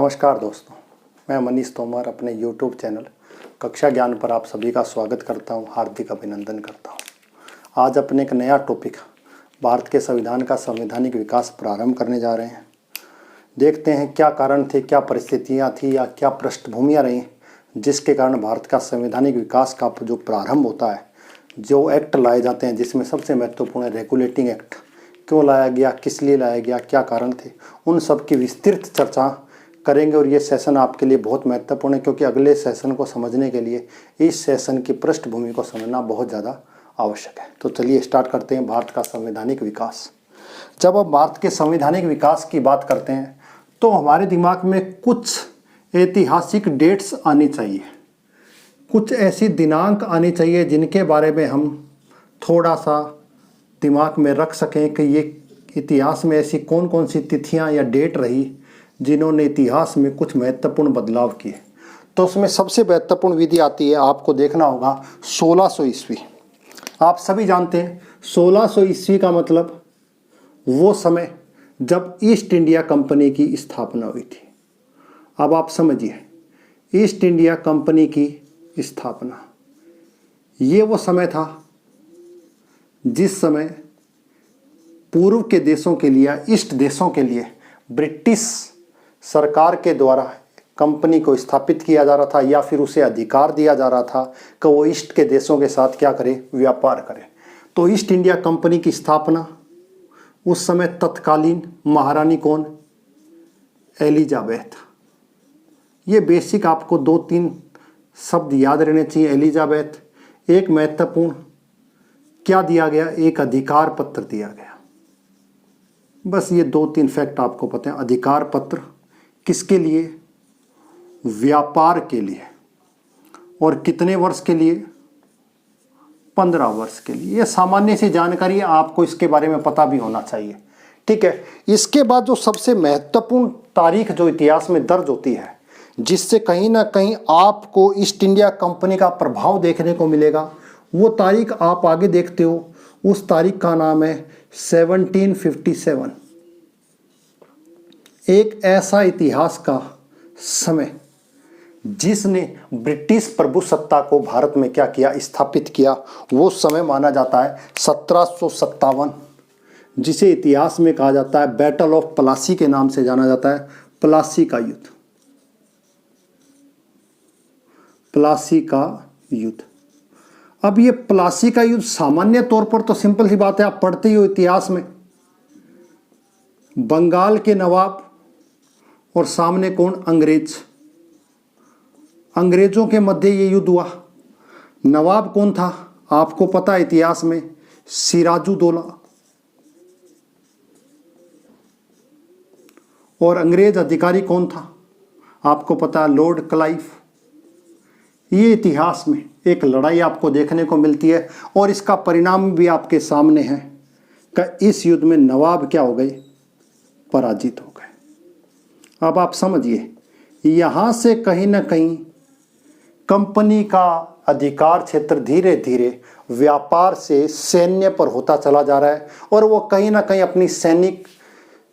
नमस्कार दोस्तों, मैं मनीष तोमर अपने YouTube चैनल कक्षा ज्ञान पर आप सभी का स्वागत करता हूं, हार्दिक अभिनंदन करता हूं। आज अपने एक नया टॉपिक भारत के संविधान का संवैधानिक विकास प्रारंभ करने जा रहे हैं। देखते हैं क्या कारण थे, क्या परिस्थितियां थी या क्या पृष्ठभूमियां रही जिसके कारण भारत का संवैधानिक विकास का जो प्रारंभ होता है, जो एक्ट लाए जाते हैं जिसमें सबसे महत्वपूर्ण है रेगुलेटिंग एक्ट। क्यों लाया गया, किस लिए लाया गया, क्या कारण थे, उन सब की विस्तृत चर्चा करेंगे। और ये सेशन आपके लिए बहुत महत्वपूर्ण है क्योंकि अगले सेशन को समझने के लिए इस सेशन की पृष्ठभूमि को समझना बहुत ज़्यादा आवश्यक है। तो चलिए स्टार्ट करते हैं भारत का संवैधानिक विकास। जब हम भारत के संवैधानिक विकास की बात करते हैं तो हमारे दिमाग में कुछ ऐतिहासिक डेट्स आनी चाहिए, कुछ ऐसी दिनांक आनी चाहिए जिनके बारे में हम थोड़ा सा दिमाग में रख सकें कि ये इतिहास में ऐसी कौन कौन सी तिथियां या डेट रही जिन्होंने इतिहास में कुछ महत्वपूर्ण बदलाव किए। तो उसमें सबसे महत्वपूर्ण विधि आती है, आपको देखना होगा 1600 ईस्वी। आप सभी जानते हैं 1600 ईस्वी का मतलब वो समय जब ईस्ट इंडिया कंपनी की स्थापना हुई थी। अब आप समझिए, ईस्ट इंडिया कंपनी की स्थापना, ये वो समय था जिस समय पूर्व के देशों के लिए, ईस्ट देशों के लिए ब्रिटिश सरकार के द्वारा कंपनी को स्थापित किया जा रहा था या फिर उसे अधिकार दिया जा रहा था कि वो ईस्ट के देशों के साथ क्या करे, व्यापार करे। तो ईस्ट इंडिया कंपनी की स्थापना, उस समय तत्कालीन महारानी कौन, एलिजाबेथ। ये बेसिक आपको 2-3 शब्द याद रहने चाहिए। एलिजाबेथ, एक महत्वपूर्ण क्या दिया गया, एक अधिकार पत्र दिया गया। बस ये 2-3 फैक्ट आपको पता है। अधिकार पत्र किसके लिए, व्यापार के लिए। और कितने वर्ष के लिए, 15 वर्ष के लिए। ये सामान्य सी जानकारी है, आपको इसके बारे में पता भी होना चाहिए, ठीक है। इसके बाद जो सबसे महत्वपूर्ण तारीख जो इतिहास में दर्ज होती है, जिससे कहीं ना कहीं आपको ईस्ट इंडिया कंपनी का प्रभाव देखने को मिलेगा, वो तारीख आप आगे देखते हो। उस तारीख का नाम है 1757। एक ऐसा इतिहास का समय जिसने ब्रिटिश प्रभुसत्ता को भारत में क्या किया, स्थापित किया। वो समय माना जाता है 1757, जिसे इतिहास में कहा जाता है बैटल ऑफ प्लासी के नाम से जाना जाता है। प्लासी का युद्ध, प्लासी का युद्ध। अब ये प्लासी का युद्ध सामान्य तौर पर तो सिंपल सी बात है, आप पढ़ते ही हो इतिहास में। बंगाल के नवाब और सामने कौन, अंग्रेज। अंग्रेजों के मध्य ये युद्ध हुआ। नवाब कौन था, आपको पता है इतिहास में, सिराजुद्दौला। और अंग्रेज अधिकारी कौन था, आपको पता है, लॉर्ड क्लाइव। ये इतिहास में एक लड़ाई आपको देखने को मिलती है और इसका परिणाम भी आपके सामने है कि इस युद्ध में नवाब क्या हो गए, पराजित हो गए। अब आप समझिए, यहाँ से कहीं ना कहीं कंपनी का अधिकार क्षेत्र धीरे धीरे व्यापार से सैन्य पर होता चला जा रहा है और वो कहीं ना कहीं अपनी सैनिक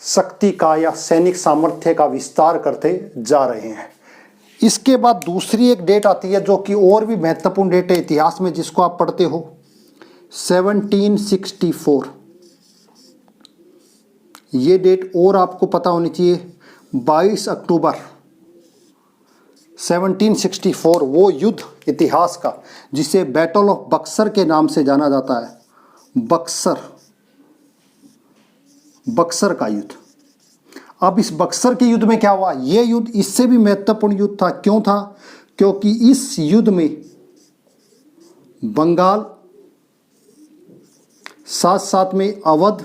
शक्ति का या सैनिक सामर्थ्य का विस्तार करते जा रहे हैं। इसके बाद दूसरी एक डेट आती है जो कि और भी महत्वपूर्ण डेट है इतिहास में, जिसको आप पढ़ते हो 1764। ये डेट और आपको पता होनी चाहिए। 22 अक्टूबर 1764, वो युद्ध इतिहास का जिसे बैटल ऑफ बक्सर के नाम से जाना जाता है। बक्सर का युद्ध। अब इस बक्सर के युद्ध में क्या हुआ, ये युद्ध इससे भी महत्वपूर्ण युद्ध था। क्यों था, क्योंकि इस युद्ध में बंगाल, साथ साथ में अवध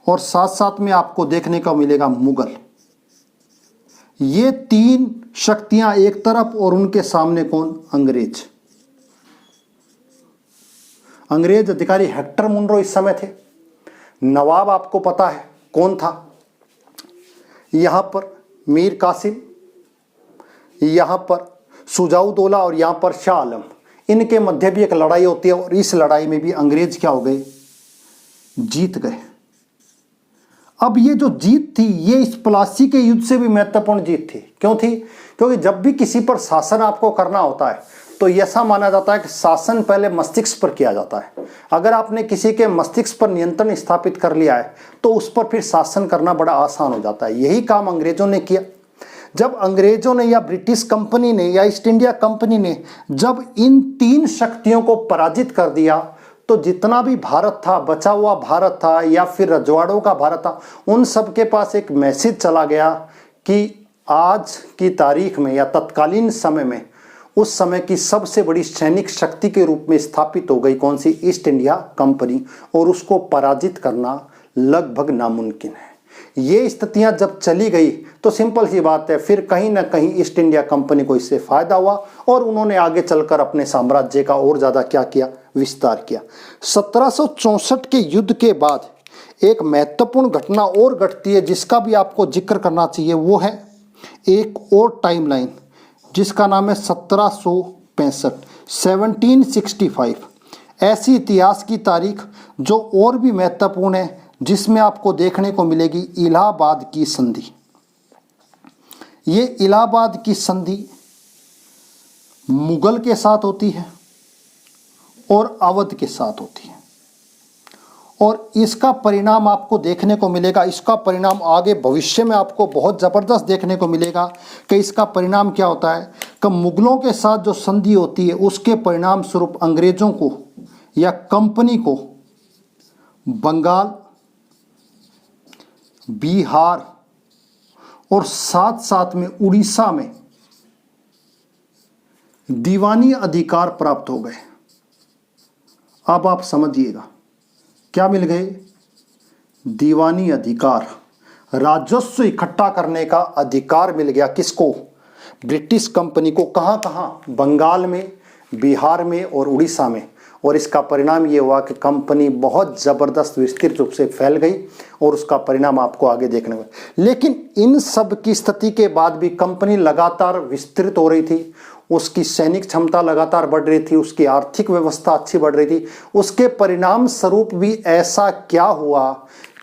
और साथ साथ में आपको देखने को मिलेगा मुगल। ये 3 शक्तियां एक तरफ और उनके सामने कौन, अंग्रेज। अंग्रेज अधिकारी हेक्टर मुनरो इस समय थे। नवाब आपको पता है कौन था, यहां पर मीर कासिम, यहां पर सुजाउद्दौला और यहां पर शाह आलम। इनके मध्य भी एक लड़ाई होती है और इस लड़ाई में भी अंग्रेज क्या हो गए, जीत गए। अब ये जो जीत थी ये इस प्लासी के युद्ध से भी महत्वपूर्ण जीत थी। क्यों थी? क्योंकि जब भी किसी पर शासन आपको करना होता है तो ऐसा माना जाता है कि शासन पहले मस्तिष्क पर किया जाता है। अगर आपने किसी के मस्तिष्क पर नियंत्रण स्थापित कर लिया है तो उस पर फिर शासन करना बड़ा आसान हो जाता है। यही काम अंग्रेजों ने किया। जब अंग्रेजों ने या ब्रिटिश कंपनी ने या ईस्ट इंडिया कंपनी ने जब इन तीन शक्तियों को पराजित कर दिया तो जितना भी भारत था, बचा हुआ भारत था या फिर रजवाड़ों का भारत था, उन सब के पास एक मैसेज चला गया कि आज की तारीख में या तत्कालीन समय में उस समय की सबसे बड़ी सैनिक शक्ति के रूप में स्थापित हो गई कौन सी? ईस्ट इंडिया कंपनी, और उसको पराजित करना लगभग नामुमकिन है। ये स्थितियां जब चली गई तो सिंपल सी बात है, फिर कहीं ना कहीं ईस्ट इंडिया कंपनी को इससे फायदा हुआ और उन्होंने आगे चलकर अपने साम्राज्य का और ज़्यादा क्या किया? विस्तार किया। 1764 के युद्ध के बाद एक महत्वपूर्ण घटना और घटती है जिसका भी आपको जिक्र करना चाहिए। वो है एक और टाइमलाइन जिसका नाम है 1765 ऐसी इतिहास की तारीख जो और भी महत्वपूर्ण है, जिसमें आपको देखने को मिलेगी इलाहाबाद की संधि। ये इलाहाबाद की संधि मुगल के साथ होती है और अवध के साथ होती है, और इसका परिणाम आपको देखने को मिलेगा। इसका परिणाम आगे भविष्य में आपको बहुत ज़बरदस्त देखने को मिलेगा कि इसका परिणाम क्या होता है कि मुगलों के साथ जो संधि होती है उसके परिणाम स्वरूप अंग्रेज़ों को या कंपनी को बंगाल, बिहार और साथ साथ में उड़ीसा में दीवानी अधिकार प्राप्त हो गए। अब आप समझिएगा क्या मिल गए? दीवानी अधिकार, राजस्व इकट्ठा करने का अधिकार मिल गया। किसको? ब्रिटिश कंपनी को। कहाँ कहाँ? बंगाल में, बिहार में और उड़ीसा में। और इसका परिणाम ये हुआ कि कंपनी बहुत ज़बरदस्त विस्तृत रूप से फैल गई और उसका परिणाम आपको आगे देखने को। लेकिन इन सब की स्थिति के बाद भी कंपनी लगातार विस्तृत हो रही थी, उसकी सैनिक क्षमता लगातार बढ़ रही थी, उसकी आर्थिक व्यवस्था अच्छी बढ़ रही थी। उसके परिणाम स्वरूप भी ऐसा क्या हुआ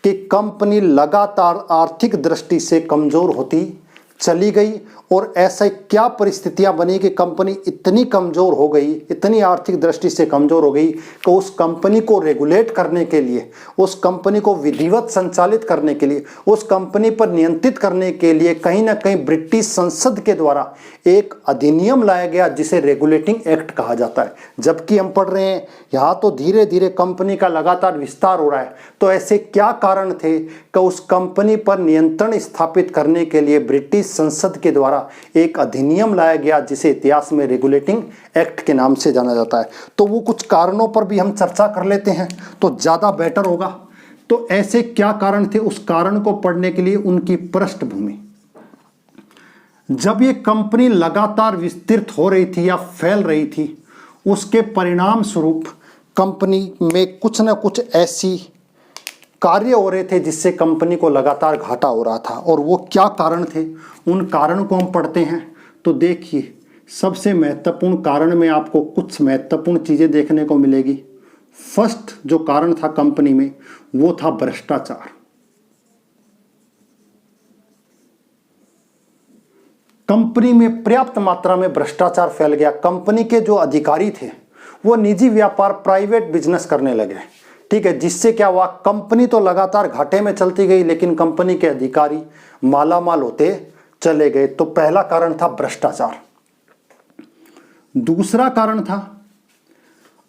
कि कंपनी लगातार आर्थिक दृष्टि से कमज़ोर होती चली गई, और ऐसा क्या परिस्थितियां बनी कि कंपनी इतनी कमज़ोर हो गई, इतनी आर्थिक दृष्टि से कमज़ोर हो गई कि उस कंपनी को रेगुलेट करने के लिए, उस कंपनी को विधिवत संचालित करने के लिए, उस कंपनी पर नियंत्रित करने के लिए कहीं ना कहीं ब्रिटिश संसद के द्वारा एक अधिनियम लाया गया जिसे रेगुलेटिंग एक्ट कहा जाता है। जबकि हम पढ़ रहे हैं यहाँ तो धीरे धीरे कंपनी का लगातार विस्तार हो रहा है, तो ऐसे क्या कारण थे कि उस कंपनी पर नियंत्रण स्थापित करने के लिए ब्रिटिश संसद के द्वारा एक अधिनियम लाया गया जिसे इतिहास में रेगुलेटिंग एक्ट के नाम से जाना जाता है। तो वो कुछ कारणों पर भी हम चर्चा कर लेते हैं तो ज़्यादा बेटर होगा। तो ऐसे क्या कारण थे, उस कारण को पढ़ने के लिए उनकी पृष्ठभूमि। जब ये कंपनी लगातार विस्तृत हो रही थी या फैल रही थी, उसके परिणाम स्वरूप कंपनी में कुछ न कुछ ऐसी कार्य हो रहे थे जिससे कंपनी को लगातार घाटा हो रहा था। और वो क्या कारण थे, उन कारण को हम पढ़ते हैं तो देखिए, सबसे महत्वपूर्ण कारण में आपको कुछ महत्वपूर्ण चीज़ें देखने को मिलेगी। फर्स्ट जो कारण था कंपनी में वो था भ्रष्टाचार। कंपनी में पर्याप्त मात्रा में भ्रष्टाचार फैल गया। कंपनी के जो अधिकारी थे वो निजी व्यापार, प्राइवेट बिजनेस करने लगे। ठीक है, जिससे क्या हुआ, कंपनी तो लगातार घाटे में चलती गई लेकिन कंपनी के अधिकारी मालामाल होते चले गए। तो पहला कारण था भ्रष्टाचार। दूसरा कारण था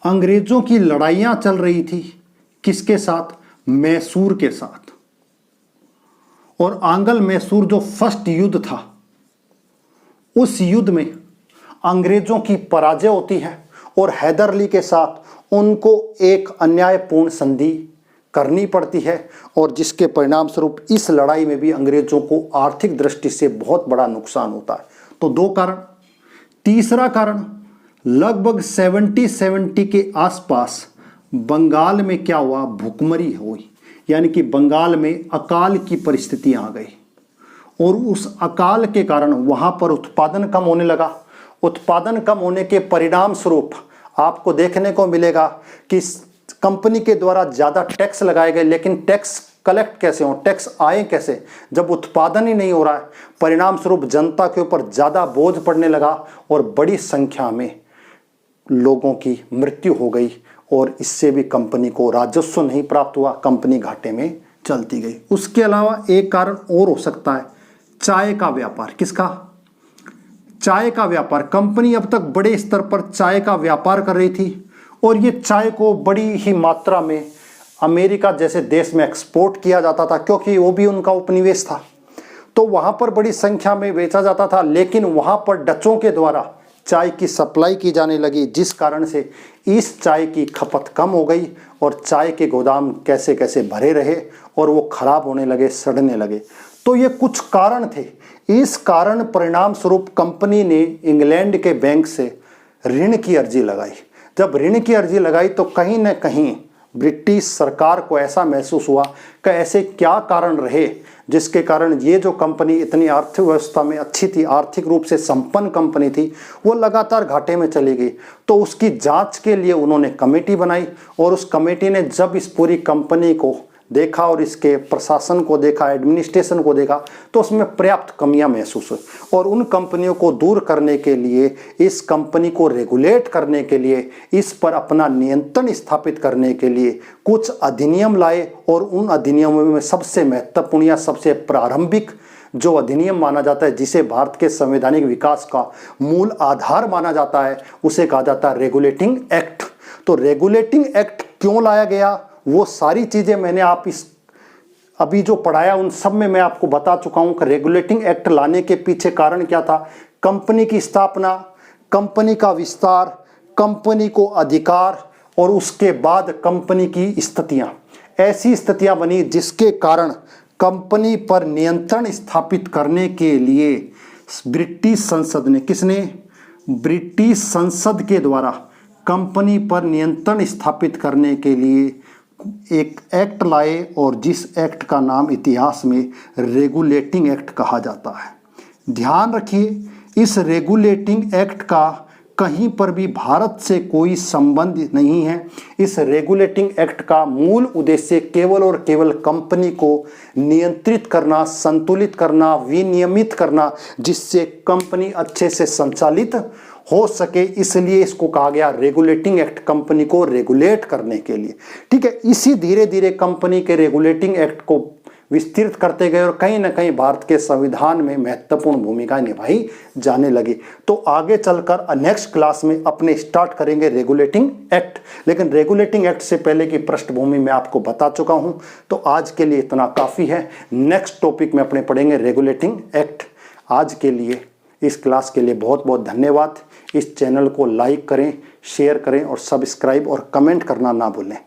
अंग्रेजों की लड़ाइयां चल रही थी। किसके साथ? मैसूर के साथ। और आंग्ल मैसूर जो फर्स्ट युद्ध था, उस युद्ध में अंग्रेजों की पराजय होती है और हैदर अली के साथ उनको एक अन्यायपूर्ण संधि करनी पड़ती है, और जिसके परिणाम स्वरूप इस लड़ाई में भी अंग्रेजों को आर्थिक दृष्टि से बहुत बड़ा नुकसान होता है। तो दो कारण। तीसरा कारण, लगभग 70 के आसपास बंगाल में क्या हुआ, भूखमरी हुई, यानी कि बंगाल में अकाल की परिस्थितियां आ गई, और उस अकाल के कारण वहां पर उत्पादन कम होने लगा। उत्पादन कम होने के परिणाम स्वरूप आपको देखने को मिलेगा कि कंपनी के द्वारा ज़्यादा टैक्स लगाए गए, लेकिन टैक्स कलेक्ट कैसे हो, टैक्स आए कैसे, जब उत्पादन ही नहीं हो रहा है। परिणाम स्वरूप जनता के ऊपर ज़्यादा बोझ पड़ने लगा और बड़ी संख्या में लोगों की मृत्यु हो गई और इससे भी कंपनी को राजस्व नहीं प्राप्त हुआ, कंपनी घाटे में चलती गई। उसके अलावा एक कारण और हो सकता है, चाय का व्यापार। किसका? चाय का व्यापार। कंपनी अब तक बड़े स्तर पर चाय का व्यापार कर रही थी और ये चाय को बड़ी ही मात्रा में अमेरिका जैसे देश में एक्सपोर्ट किया जाता था, क्योंकि वो भी उनका उपनिवेश था, तो वहाँ पर बड़ी संख्या में बेचा जाता था। लेकिन वहाँ पर डचों के द्वारा चाय की सप्लाई की जाने लगी, जिस कारण से इस चाय की खपत कम हो गई और चाय के गोदाम कैसे कैसे भरे रहे और वो खराब होने लगे, सड़ने लगे। तो ये कुछ कारण थे। इस कारण परिणाम स्वरूप कंपनी ने इंग्लैंड के बैंक से ऋण की अर्जी लगाई। जब ऋण की अर्जी लगाई तो कहीं न कहीं ब्रिटिश सरकार को ऐसा महसूस हुआ कि ऐसे क्या कारण रहे जिसके कारण ये जो कंपनी इतनी अर्थव्यवस्था में अच्छी थी, आर्थिक रूप से संपन्न कंपनी थी, वो लगातार घाटे में चली गई। तो उसकी जांच के लिए उन्होंने कमेटी बनाई और उस कमेटी ने जब इस पूरी कंपनी को देखा और इसके प्रशासन को देखा, एडमिनिस्ट्रेशन को देखा, तो उसमें पर्याप्त कमियां महसूस हुई और उन कंपनियों को दूर करने के लिए, इस कंपनी को रेगुलेट करने के लिए, इस पर अपना नियंत्रण स्थापित करने के लिए कुछ अधिनियम लाए। और उन अधिनियमों में सबसे महत्वपूर्ण या सबसे प्रारंभिक जो अधिनियम माना जाता है, जिसे भारत के संवैधानिक विकास का मूल आधार माना जाता है, उसे कहा जाता है रेगुलेटिंग एक्ट। तो रेगुलेटिंग एक्ट क्यों लाया गया, वो सारी चीज़ें मैंने आप इस अभी जो पढ़ाया उन सब में मैं आपको बता चुका हूं कि रेगुलेटिंग एक्ट लाने के पीछे कारण क्या था। कंपनी की स्थापना, कंपनी का विस्तार, कंपनी को अधिकार और उसके बाद कंपनी की स्थितियां, ऐसी स्थितियां बनी जिसके कारण कंपनी पर नियंत्रण स्थापित करने के लिए ब्रिटिश संसद ने, किसने? ब्रिटिश संसद के द्वारा कंपनी पर नियंत्रण स्थापित करने के लिए एक एक्ट लाए और जिस एक्ट का नाम इतिहास में रेगुलेटिंग एक्ट कहा जाता है। ध्यान रखिए, इस रेगुलेटिंग एक्ट का कहीं पर भी भारत से कोई संबंध नहीं है। इस रेगुलेटिंग एक्ट का मूल उद्देश्य केवल और केवल कंपनी को नियंत्रित करना, संतुलित करना, विनियमित करना, जिससे कंपनी अच्छे से संचालित हो सके। इसलिए इसको कहा गया रेगुलेटिंग एक्ट, कंपनी को रेगुलेट करने के लिए। ठीक है, इसी धीरे धीरे कंपनी के रेगुलेटिंग एक्ट को विस्तृत करते गए और कहीं ना कहीं भारत के संविधान में महत्वपूर्ण भूमिका निभाई जाने लगी। तो आगे चलकर नेक्स्ट क्लास में अपने स्टार्ट करेंगे रेगुलेटिंग एक्ट। लेकिन रेगुलेटिंग एक्ट से पहले की पृष्ठभूमि मैं आपको बता चुका हूं, तो आज के लिए इतना काफ़ी है। नेक्स्ट टॉपिक में अपने पढ़ेंगे रेगुलेटिंग एक्ट। आज के लिए, इस क्लास के लिए बहुत बहुत धन्यवाद। इस चैनल को लाइक करें, शेयर करें और सब्सक्राइब और कमेंट करना ना भूलें।